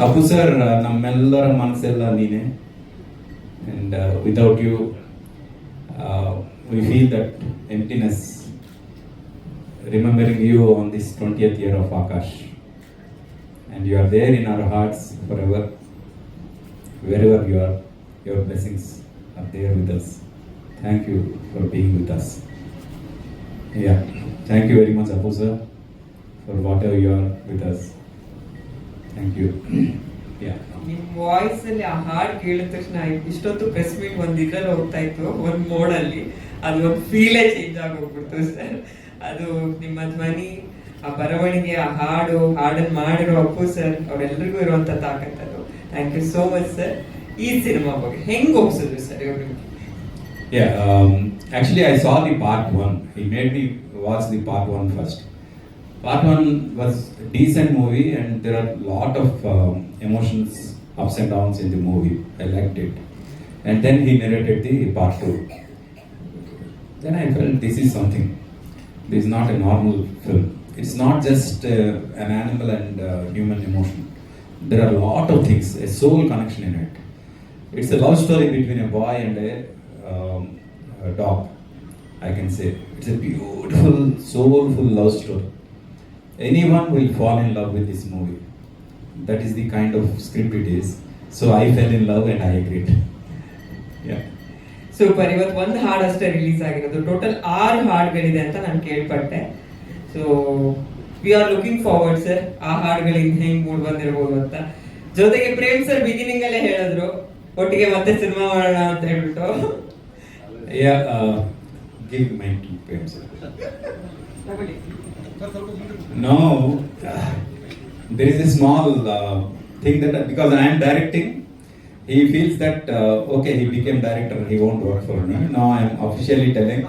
ಅಪ್ಪು ಸರ್ ನಮ್ಮೆಲ್ಲರ ಮನಸ್ಸೆಲ್ಲ ನೀನೆ. And without you we feel that emptiness remembering you on this 20th year of Akash, and you are there in our hearts forever. Wherever you are, your blessings are there with us. Thank you for being with us. Yeah, thank you very much Appu sir for whatever you are with us. Thank you. Yeah. ನಿಮ್ voice ಅಲ್ಲಿ ಆ ಹಾಡ್ ಕೇಳಿದ ತಕ್ಷಣ ಇಷ್ಟೊತ್ತು press meet ಒಂದ್ ಇದ್ರಲ್ಲಿ ಹೋಗ್ತಾ ಇತ್ತು, ಒಂದ್ ಮೋಡ್ ಅಲ್ಲಿ ಅದು ಒಂದು ಫೀಲೇ ಚೇಂಜ್ ಆಗೋಗ್ಬಿಡ್ತು ಸರ್. ಅದು ನಿಮ್ಮ ಧ್ವನಿ, ಆ ಬರವಣಿಗೆ, ಆ ಹಾಡನ್ನ ಮಾಡಿರೋ ಅಪ್ಪು ಸರ್, ಅವರೆಲ್ಲರಿಗೂ ಇರುವಂತ ತಾಕತ್ ಅದು. Thank you so much sir. ಈ ಸಿನಿಮಾ ಬಗ್ಗೆ ಹೆಂಗ್ ಒಪ್ಸಿದ್ರು ಸರ್ ಇವ್ರಿಗೆ? Yeah, actually I saw the part 1. He made me watch the part 1 first. Part 1 was a decent movie and there are a lot of emotions, ups and downs in the movie. I liked it. And then he narrated the part 2. then I felt this is something. This is not a normal film. It's not just an animal and human emotion. There are a lot of things, a soul connection in it. It's a love story between a boy and a dog, I can say. It's a beautiful, soulful love story. Anyone will fall in love with this movie. That is the kind of script it is. So I fell in love and I agreed. Yeah. Super. ಇವತ್ತು ಒಂದು ಹಾಡು ಅಷ್ಟೇ release ಆಗಿರೋದು, total 6 ಹಾಡುಗಳಿದೆ ಅಂತ ನಾನು ಕೇಳ್ಪಟ್ಟೆ. So we are looking forward sir, ಆ ಹಾಡುಗಳಿಂದ ಹೆಂಗ್ ಮೂಡ್ ಬಂದಿರ್ಬೋದು ಅಂತ. ಜೊತೆಗೆ ಪ್ರೇಮ್ ಸರ್ ಬಿಗಿನಿಂಗ್ ಅಲ್ಲೇ ಹೇಳಿದ್ರು ಒಟ್ಟಿಗೆ ಮತ್ತೆ ಸಿನಿಮಾ ಮಾಡೋಣ ಅಂತ ಹೇಳ್ಬಿಟ್ಟು. Yeah, give my to Prem sir. No, there is a small thing that because I am directing, he feels that okay, he became director, he won't work for me. Now I am officially telling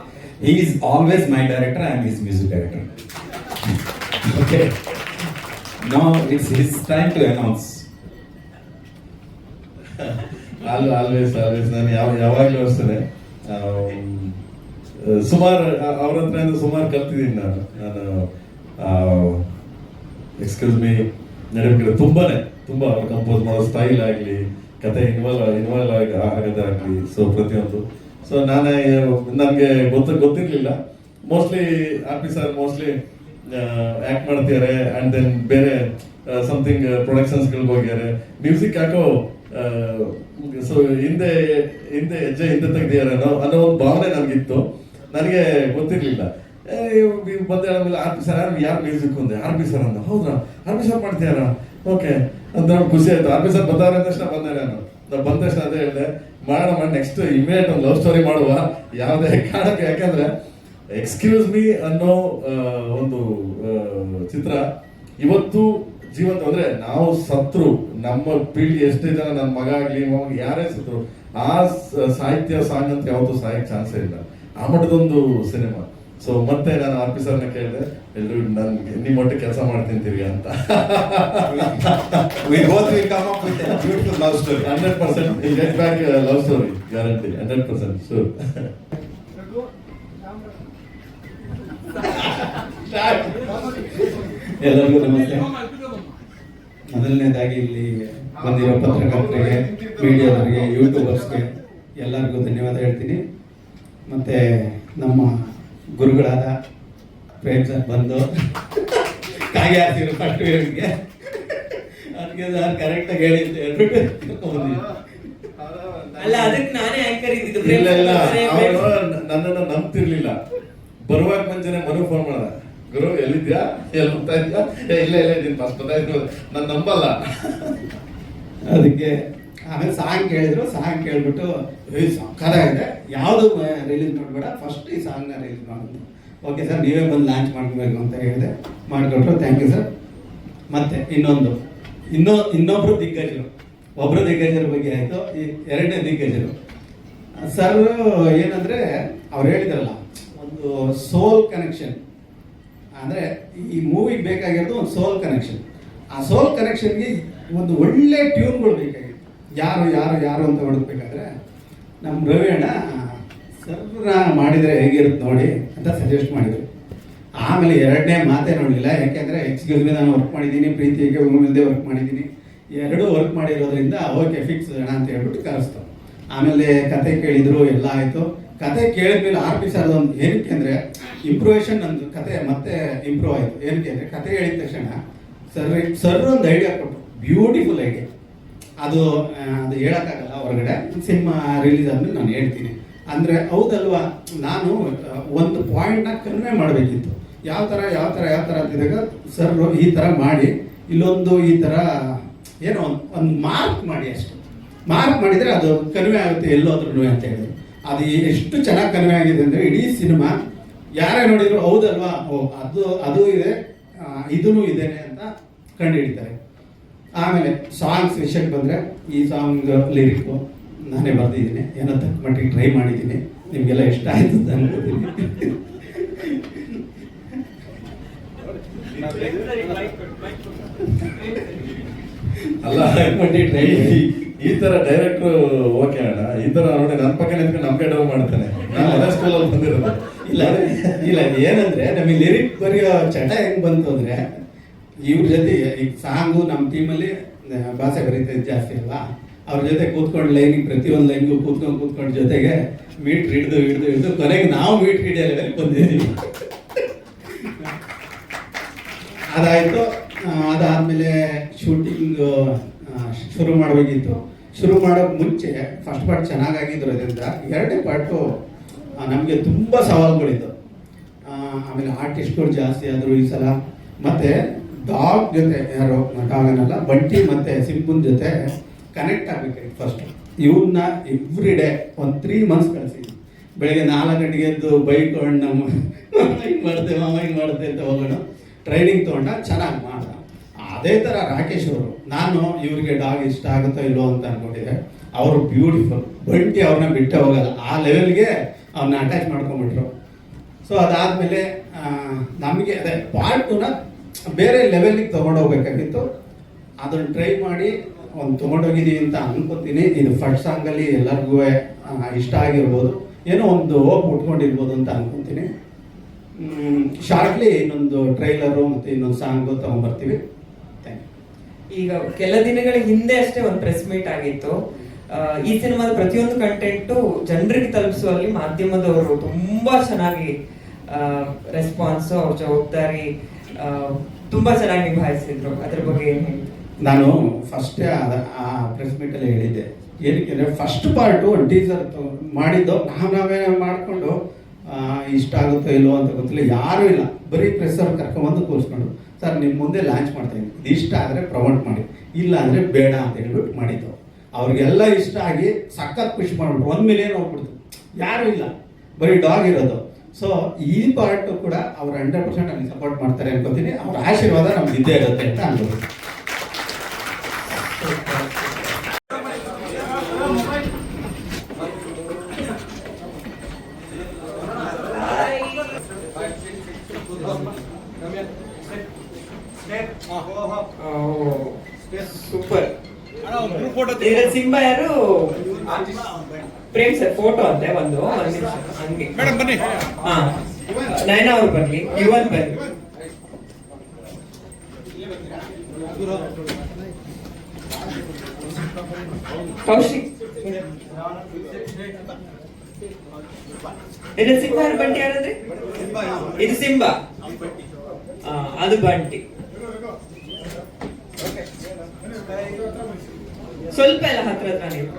he is always my director, I am his music director. Okay. Now it's his time to announce. Always ನಾನು ಯಾವಾಗಲೂ ಅಷ್ಟೇ ಸುಮಾರು ಅವ್ರ ಹತ್ರ ಸುಮಾರು ಕಲ್ತಿದ್ದೀನಿ ನಾನು excuse me ನಡೆಯಬೇಕಿದ್ರೆ ತುಂಬ ಅವ್ರು ಕಂಪೋಸ್ ಮಾಡೋ ಸ್ಟೈಲ್ ಆಗಲಿ, ಕತೆ ಇನ್ವಾಲ್ವ್ ಆಗೋದಾಗಲಿ, ಸೊ ಪ್ರತಿಯೊಂದು. ಸೊ ನನಗೆ ಗೊತ್ತಿರಲಿಲ್ಲ. ಮೋಸ್ಟ್ಲಿ ಆರ್.ಪಿ. ಸರ್ ಮೋಸ್ಟ್ಲಿ ಆ್ಯಕ್ಟ್ ಮಾಡ್ತಿದ್ದಾರೆ ಆ್ಯಂಡ್ ದೆನ್ ಬೇರೆ ಸಮಥಿಂಗ್ ಪ್ರೊಡಕ್ಷನ್ಸ್ಗಳಿಗೆ ಹೋಗ್ಯಾರೆ. ಮ್ಯೂಸಿಕ್ ಯಾಕೋ ಸೊ ಹಿಂದೆ ಹೆಜ್ಜೆ ಹಿಂದೆ ತೆಗ್ದಿದ್ದಾರೆ ಅನ್ನೋ ಒಂದು ಭಾವನೆ ನನಗಿತ್ತು. ನನಗೆ ಗೊತ್ತಿರಲಿಲ್ಲ. ಬಂದ ಆಮೇಲೆ ಆರ್.ಪಿ. ಸರ್ ಯಾರು ಮ್ಯೂಸಿಕ್ ಅಂದೆ, ಆರ್.ಪಿ. ಸರ್ ಅಂದ. ಹೌದಾ, ಆರ್.ಪಿ. ಸರ್ ಮಾಡ್ತೀಯಾರ, ಓಕೆ ಅಂತ ಖುಷಿ ಆಯ್ತು. ಆರ್.ಪಿ. ಸರ್ ಬಂದಾರ ಅಂದ ತಕ್ಷಣ ಬಂದೆ ನಾನು ಬಂದ ತಕ್ಷಣ ಅದೇ ಹೇಳಿದೆ, ಮಾಡೋಣ ನೆಕ್ಸ್ಟ್ ಇಮಿಡಿಯೇಟ್ ಒಂದು ಲವ್ ಸ್ಟೋರಿ ಮಾಡುವ ಯಾವುದೇ ಕಾರಣಕ್ಕೆ. ಯಾಕಂದ್ರೆ ಎಕ್ಸ್ಕ್ಯೂಸ್ ಮೀ ಅನ್ನೋ ಒಂದು ಚಿತ್ರ ಇವತ್ತು ಜೀವಂತ. ಅಂದ್ರೆ ನಾವು ಸತ್ರು, ನಮ್ಮ ಪೀಳಿಗೆ ಎಷ್ಟೇ ಜನ, ನನ್ನ ಮಗ ಆಗ್ಲಿ ಮಗ ಯಾರೇ ಸತ್ರು, ಆ ಸಾಹಿತ್ಯ ಸಾಂಗ್ ಅಂತ ಯಾವತ್ತೂ ಸಾಯಕ್ ಚಾನ್ಸೇ ಇಲ್ಲ. ಆ ಮಟ್ಟದೊಂದು ಸಿನಿಮಾ. ಸೊ ಮತ್ತೆ ನಾನು ಆರ್.ಪಿ. ಸರ್ನ ಕೇಳಿದೆ, ಎಲ್ಲರೂ ನನ್ಗೆ ನಿಮ್ಮ ಒಟ್ಟಿಗೆ ಕೆಲಸ ಮಾಡ್ತೀನಿ ತಿರ್ಗಿ ಅಂತ. We both will come up with a beautiful love story. 100% we'll get back a love story, guarantee, 100% sure. ಎಲ್ಲರಿಗೂ ನಮಸ್ತೆ. ಮೊದಲನೇದಾಗಿ ಇಲ್ಲಿ ಬಂದಿರೋ ಪತ್ರಕರ್ತರಿಗೆ, ಮೀಡಿಯಾದವರಿಗೆ, ಯೂಟ್ಯೂಬರ್ಸ್ಗೆ ಎಲ್ಲರಿಗೂ ಧನ್ಯವಾದ ಹೇಳ್ತೀನಿ. ಮತ್ತು ನಮ್ಮ ಗುರುಗಳಾದ ಪ್ರೇಮ್ ಸರ್ ಬಂದು ಕಾಗೆ ಹಾಕ್ತಿರೋ ಫಸ್ಟ್ ವೇವ್ಗೆ ಅದಕ್ಕೆ ಸರ್ ಕರೆಕ್ಟಾಗಿ ಹೇಳಿ ಅಂತ ಹೇಳ್ಬಿಟ್ಟು ಅಲ್ಲ, ಅದಕ್ಕೆ ನಾನೇ ಆಂಕರ್ ಇದ್ದಿದ್ದು. ಇಲ್ಲ ನನ್ನನ್ನು ನಂಬ್ತಿರ್ಲಿಲ್ಲ. ಬರುವಾಗ ಮುಂಚೆನೆ ಮನು ಫೋನ್ ಮಾಡ್ದ, ಗುರು ಎಲ್ಲಿದ್ಯಾ, ಎಲ್ಲಿ ಹೋಗ್ತಾ ಇದ್ಯಾ, ಇಲ್ಲ ಇದೀನಿ ಫಸ್ಟ್ ನಾನು ನಂಬಲ್ಲ. ಅದಕ್ಕೆ ಆಮೇಲೆ ಸಾಂಗ್ ಕೇಳಿದ್ರು. ಸಾಂಗ್ ಕೇಳ್ಬಿಟ್ಟು ಸಕ್ಕತ್ತಾಗಿದೆ, ಯಾವುದು ರಿಲೀಸ್ ಮಾಡಬೇಡ, ಫಸ್ಟ್ ಈ ಸಾಂಗ್ನ ರಿಲೀಸ್ ಮಾಡೋದು. ಓಕೆ ಸರ್, ನೀವೇ ಬಂದು ಲಾಂಚ್ ಮಾಡ್ಕೋಬೇಕು ಅಂತ ಹೇಳಿದೆ, ಮಾಡಿಕೊಟ್ರು. Thank you sir. ಮತ್ತು ಇನ್ನೊಬ್ಬರು ದಿಗ್ಗಜರು, ಒಬ್ಬರು ದಿಗ್ಗಜರ ಬಗ್ಗೆ ಆಯಿತು. ಈ ಎರಡನೇ ದಿಗ್ಗಜರು ಸರ್ ಏನಂದರೆ ಅವ್ರು ಹೇಳಿದ್ರಲ್ಲ, ಒಂದು ಸೋಲ್ ಕನೆಕ್ಷನ್. ಅಂದರೆ ಈ ಮೂವಿಗೆ ಬೇಕಾಗಿರೋದು ಒಂದು ಸೋಲ್ ಕನೆಕ್ಷನ್. ಆ ಸೋಲ್ ಕನೆಕ್ಷನ್ಗೆ ಒಂದು ಒಳ್ಳೆ ಟ್ಯೂನ್ಗಳು ಬೇಕಾಗಿತ್ತು. ಯಾರು ಅಂತ ಹುಡುಕ್ಬೇಕಾದ್ರೆ ನಮ್ಮ ರವಿ ಅಣ್ಣ ಸರ್ನ ಮಾಡಿದರೆ ಹೇಗಿರುತ್ತೆ ನೋಡಿ ಅಂತ ಸಜೆಸ್ಟ್ ಮಾಡಿದರು. ಆಮೇಲೆ ಎರಡನೇ ಮಾತೇ ನೋಡಲಿಲ್ಲ. ಯಾಕೆಂದರೆ ಎಕ್ಸ್ಕ್ಯೂಸ್ ಮೀ, ನಾನು ವರ್ಕ್ ಮಾಡಿದ್ದೀನಿ, ಪ್ರೀತಿಗೆ ಉಳ್ದೇ ವರ್ಕ್ ಮಾಡಿದ್ದೀನಿ, ಎರಡೂ ವರ್ಕ್ ಮಾಡಿರೋದ್ರಿಂದ ಓಕೆ ಫಿಕ್ಸ್ ಅಣ್ಣ ಅಂತ ಹೇಳ್ಬಿಟ್ಟು ಕರೆಸ್ತು. ಆಮೇಲೆ ಕತೆ ಕೇಳಿದರು, ಎಲ್ಲ ಆಯಿತು. ಕತೆ ಕೇಳಿದ್ಮೇಲೆ ಆರ್.ಪಿ. ಸರ್ ಒಂದು ಏನಕ್ಕೆ ಅಂದರೆ ಇಂಪ್ರೂವೇಷನ್, ನಂದು ಕತೆ ಮತ್ತೆ ಇಂಪ್ರೂವ್ ಆಯಿತು. ಏನಕ್ಕೆ ಅಂದರೆ ಕತೆ ಹೇಳಿದ ತಕ್ಷಣ ಸರ್ ಒಂದು ಐಡಿಯಾ ಕೊಟ್ಟರು, ಬ್ಯೂಟಿಫುಲ್ ಐಡಿಯಾ. ಅದು ಹೇಳೋಕ್ಕಾಗಲ್ಲ ಹೊರಗಡೆ, ಸಿನಿಮಾ ರಿಲೀಸ್ ಆದಮೇಲೆ ನಾನು ಹೇಳ್ತೀನಿ. ಅಂದರೆ ಹೌದಲ್ವಾ, ನಾನು ಒಂದು ಪಾಯಿಂಟ್ನ ಕನ್ವೆ ಮಾಡಬೇಕಿತ್ತು. ಯಾವ ಥರ ಅಂತಿದ್ದಾಗ ಸರ್ ಈ ಥರ ಮಾಡಿ, ಇಲ್ಲೊಂದು ಈ ಥರ ಏನೋ ಒಂದು ಮಾರ್ಕ್ ಮಾಡಿ, ಅಷ್ಟು ಮಾರ್ಕ್ ಮಾಡಿದರೆ ಅದು ಕನ್ವೆ ಆಗುತ್ತೆ ಎಲ್ಲೋದ್ರೂ ಅಂತ ಹೇಳಿದ್ರು. ಅದು ಎಷ್ಟು ಚೆನ್ನಾಗಿ ಕನ್ವೆ ಆಗಿದೆ ಅಂದರೆ ಇಡೀ ಸಿನಿಮಾ ಯಾರೇ ನೋಡಿದ್ರು ಹೌದಲ್ವಾ, ಅದು ಇದೆ, ಇದೂ ಇದೇನೆ ಅಂತ ಕಂಡು ಹಿಡಿತಾರೆ. ಆಮೇಲೆ ಸಾಂಗ್ಸ್ ವಿಷಯಕ್ಕೆ ಬಂದರೆ, ಈ ಸಾಂಗ್ ಲಿರಿಕ್ಕು ನಾನೇ ಬರೆದಿದ್ದೀನಿ, ಏನೋ ತಕ್ಕ ಮಟ್ಟಿಗೆ ಟ್ರೈ ಮಾಡಿದ್ದೀನಿ. ನಿಮಗೆಲ್ಲ ಇಷ್ಟ ಆಯ್ತು ಅಂತ ಅನ್ಕೋತೀನಿ. ಅಲ್ಲ ಟ್ರೈ ಈ ತರ ಡೈರೆಕ್ಟ್ರು ಓಕೆ ಅಣ್ಣ, ಈ ತರ ನೋಡಿ ನನ್ನ ಪಕ್ಕ ನಿಂತ್ಕೊಂಡು ನಮ್ಗೆ ಡವ್ ಮಾಡ್ತಾನೆ. ನಾನು ಅದೇ ಸ್ಕೂಲಲ್ಲಿ ಬಂದಿರೋದು. ಇಲ್ಲ ಇಲ್ಲ, ಏನಂದ್ರೆ ನಮಗೆ ಲಿರಿಕ್ ಬರೆಯೋ ಚಟ ಹೆಂಗ್ ಬಂತು ಅಂದ್ರೆ, ಇವ್ರ ಜೊತೆ ಈಗ ಸಾಂಗು ನಮ್ಮ ಟೀಮಲ್ಲಿ ಭಾಷೆ ಬರೀತಿದ್ದು ಜಾಸ್ತಿ ಅಲ್ವಾ, ಅವ್ರ ಜೊತೆ ಕೂತ್ಕೊಂಡು ಲೈನಿಗೆ ಪ್ರತಿಯೊಂದು ಲೈನ್ಗೂ ಕೂತ್ಕೊಂಡು ಜೊತೆಗೆ ಮೀಟ್ರ್ ಹಿಡಿದು ಕೊನೆಗೆ ನಾವು ಮೀಟ್ರ್ ಹಿಡಿಯೋ ಲೆವೆಲ್ ಬಂದಿದ್ದೀವಿ. ಅದಾಯಿತು. ಅದಾದಮೇಲೆ ಶೂಟಿಂಗ್ ಶುರು ಮಾಡಬೇಕಿತ್ತು. ಶುರು ಮಾಡೋಕ್ಕೆ ಮುಂಚೆ ಫಸ್ಟ್ ಪಾರ್ಟ್ ಚೆನ್ನಾಗಾಗಿದ್ರೋದ್ರಿಂದ ಎರಡನೇ ಪಾರ್ಟು ನಮಗೆ ತುಂಬ ಸವಾಲುಗಳಿತ್ತು. ಆಮೇಲೆ ಆರ್ಟಿಸ್ಟ್ಗಳು ಜಾಸ್ತಿ ಆದರು ಈ ಸಲ. ಮತ್ತು ಡಾಗ್ ಜೊತೆ, ಯಾರು ಡಾಗ್ ಅನ್ನಲ್ಲ, ಬಂಟಿ ಮತ್ತು ಸಿಂಪುನ್ ಜೊತೆ ಕನೆಕ್ಟ್ ಆಗಬೇಕಾಗಿತ್ತು ಫಸ್ಟ್. ಇವನ್ನ ಎವ್ರಿ ಡೇ ಒಂದು 3 months ಕಳಿಸಿದ್ವಿ. ಬೆಳಗ್ಗೆ 4 ಗಂಟೆಗೆ ಎದ್ದು ಬೈಕ್ ಹೊಂಡು ನಮ್ಮ ಹಿಂಗೆ ಮಾಡ್ತೇವೆ ಮಾಮ ಹಿಂಗೆ ಮಾಡುತ್ತೆ ಅಂತ ಹೋಗೋಣ. ಟ್ರೈನಿಂಗ್ ತೊಗೊಂಡ, ಚೆನ್ನಾಗಿ ಮಾಡ್ದ. ಅದೇ ಥರ ರಾಕೇಶ್ ಅವರು, ನಾನು ಇವ್ರಿಗೆ ಡಾಗ್ ಇಷ್ಟ ಆಗುತ್ತೋ ಇಲ್ಲೋ ಅಂತ ಅನ್ಕೊಂಡಿದ್ದೆ. ಅವರು ಬ್ಯೂಟಿಫುಲ್. ಬಂಟಿ ಅವ್ರನ್ನ ಬಿಟ್ಟೆ ಹೋಗಲ್ಲ, ಆ ಲೆವೆಲ್ಗೆ ಅವ್ರನ್ನ ಅಟ್ಯಾಚ್ ಮಾಡ್ಕೊಂಡ್ಬಿಟ್ರು. ಸೊ ಅದಾದಮೇಲೆ ನಮಗೆ ಅದೇ ಪಾರ್ಟುನ ಬೇರೆ ಲೆವೆಲಿಗೆ ತೊಗೊಂಡೋಗ್ಬೇಕಾಗಿತ್ತು. ಅದನ್ನು ಟ್ರೈ ಮಾಡಿ ಒಂದು ತೊಗೊಂಡೋಗಿದ್ದೀವಿ ಅಂತ ಅನ್ಕೋತೀನಿ. ಇದು ಫಸ್ಟ್ ಸಾಂಗಲ್ಲಿ ಎಲ್ಲರಿಗೂ ಇಷ್ಟ ಆಗಿರ್ಬೋದು, ಏನೋ ಒಂದು ಹೋಗಿ ಉಟ್ಕೊಂಡಿರ್ಬೋದು ಅಂತ ಅನ್ಕೊತೀನಿ. ಶಾರ್ಟ್ಲಿ ಇನ್ನೊಂದು ಟ್ರೈಲರು ಮತ್ತು ಇನ್ನೊಂದು ಸಾಂಗು ತೊಗೊಂಬರ್ತೀವಿ. Thank you. ಈಗ ಕೆಲ ದಿನಗಳ ಹಿಂದೆ ಅಷ್ಟೇ ಒಂದು ಪ್ರೆಸ್ ಮೀಟ್ ಆಗಿತ್ತು. ಈ ಸಿನಿಮಾದ ಪ್ರತಿಯೊಂದು ಕಂಟೆಂಟು ಜನರಿಗೆ ತಲುಪಿಸುವಲ್ಲಿ ಮಾಧ್ಯಮದವರು ತುಂಬಾ ಚೆನ್ನಾಗಿ ರೆಸ್ಪಾನ್ಸ್, ಅವ್ರ ಜವಾಬ್ದಾರಿ ತುಂಬಾ ಚೆನ್ನಾಗಿ ನಿಭಾಯಿಸಿದ್ರು. ಅದ್ರ ಬಗ್ಗೆ ಏನ್ ಹೇಳ್ತೀವಿ? ನಾನು ಫಸ್ಟೇ ಆ ಪ್ರೆಸ್ ಮೀಟಲ್ಲಿ ಹೇಳಿದ್ದೆ. ಏನಕ್ಕೆ ಅಂದರೆ ಫಸ್ಟ್ ಪಾರ್ಟು ಒಂದು ಟೀಸರ್ ಮಾಡಿದ್ದು ನಾವೇ ಮಾಡಿಕೊಂಡು ಇಷ್ಟ ಆಗುತ್ತೋ ಇಲ್ಲೋ ಅಂತ ಗೊತ್ತಿಲ್ಲ, ಯಾರೂ ಇಲ್ಲ, ಬರೀ ಪ್ರೆಸ್ಸವ್ರು ಕರ್ಕೊಂಬಂದು ಕೂರಿಸ್ಕೊಂಡು, ಸರ್ ನಿಮ್ಮ ಮುಂದೆ ಲಾಂಚ್ ಮಾಡ್ತಾಯಿದ್ದೀನಿ, ಇದು ಇಷ್ಟ ಆದರೆ ಪ್ರಮೋಟ್ ಮಾಡಿ, ಇಲ್ಲ ಅಂದರೆ ಬೇಡ ಅಂತ ಹೇಳ್ಬಿಟ್ಟು ಮಾಡಿದ್ದು. ಅವ್ರಿಗೆಲ್ಲ ಇಷ್ಟ ಆಗಿ ಸಖತ್ ಖುಷಿ ಮಾಡ್ಬಿಟ್ರು. 1 million ಹೋಗ್ಬಿಡ್ತು. ಯಾರೂ ಇಲ್ಲ, ಬರೀ ಡಾಗ್ ಇರೋದು. ಸೊ ಈ ಪಾರ್ಟು ಕೂಡ ಅವ್ರು 100% ನನಗೆ ಸಪೋರ್ಟ್ ಮಾಡ್ತಾರೆ ಅನ್ಕೋತೀನಿ. ಅವ್ರ ಆಶೀರ್ವಾದ ನಮ್ಗೆ ಇದ್ದೇ ಇರುತ್ತೆ ಅಂತ ಅನ್ಕೋತೀನಿ. ಸೂಪರ್. ಸಿಂಬಾ ಯಾರು? ಪ್ರೇಮ್ ಸರ್ ಫೋಟೋ ಅಂತೆ ಒಂದು ನಿಮಿಷ ಹಂಗೆ. ಹಾ, ನಯನ ಅವ್ರು ಬರ್ಲಿ, ಯುವನ್ ಬರ್ಲಿ. ಕೌಶಿಕ್. ಇದು ಸಿಂಬಾ ಯಾರು, ಬಂಟಿ ಯಾರಂದ್ರೆ? ಇದು ಸಿಂಬಾ, ಅದು ಬಂಟಿ. ಸ್ವಲ್ಪ ಎಲ್ಲ ಹತ್ರ ನೀವು.